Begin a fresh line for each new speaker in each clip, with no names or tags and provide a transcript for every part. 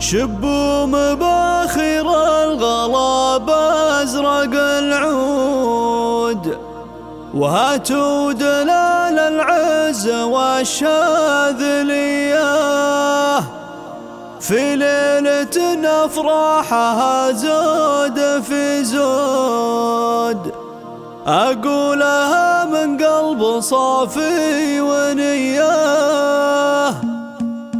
شبوا مباخر الغلا بأزرق العود، وهاتوا دلال العز والشاذلية، في ليلة أفراحها زود في زود، أقولها من قلب صافي ونية.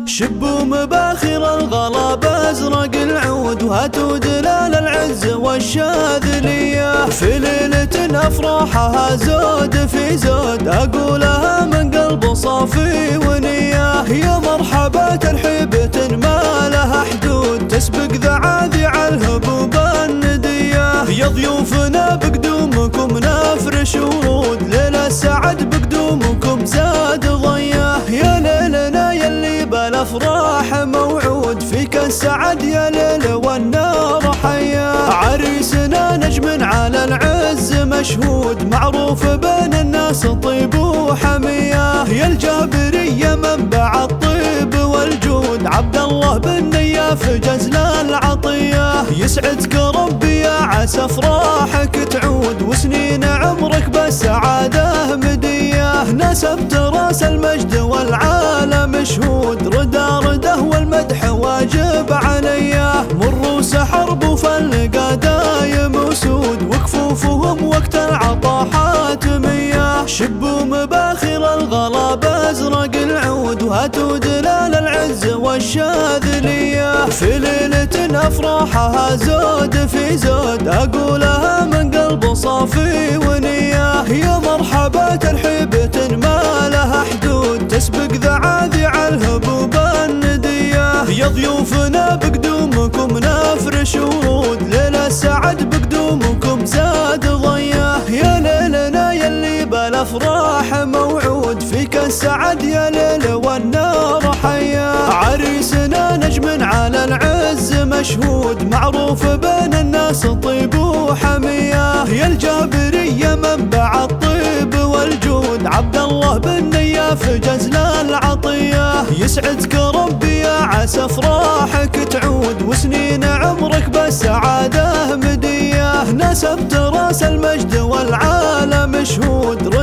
شبوا مباخر الغلا بأزرق العود، وهاتوا دلال العز والشاذلية، في ليلة أفراحها زود في زود، أقولها من قلب صافي ونية. يا مرحبا ترحيبة ما لها حدود، تسبق ذعاذع الهبوب الندية. يا ضيوفنا بقدومكم نفرش ورود، ليلة السعد بقدومكم زاد ضيه. يا ليلنا يلي بالافراح موعود، فيك السعد يا ليل والنار حيا. عريسنا نجم على العز مشهود، معروف بين الناس طيب وحميه. يا الجابرية منبع الطيب والجود، عبد الله بن نياف جزل العطيه. يسعدك ربي يا عسى افراحك تعود، وسنين عمرك بالسعاده مديه. نسبت راس المجد والعالم شهود، رده والمدح واجب عليه. مروس حرب وفلقى دايم وسود، وكفوفهم وقت العطا حاتميه. شبوا مباخر الغلا بأزرق العود، وهاتوا دلال العز والشاذلية، في ليلة أفراحها زود في زود، أقولها من قلب صافي ونية. يا مرحبا ترحيبة ما لها حدود، تسبق ذعاذع الهبوب الندية. يا ضيوفنا بقدومكم نفرش ورود، ليلة السعد بقدومكم زاد ضيه. يا ليلنا يلي بالافراح موعود، فيك السعد يا ليل والنار حيا. عريسنا نجم على العز مشهود، معروف بين الناس طيب وحميه. يا الجابرية منبع الطيب والجود، عبد الله بن نياف جزل العطيه. يسعدك ربي يا عسى افراحك تعود، وسنين عمرك بالسعاده مديه. نسبت راس المجد والعالم شهود،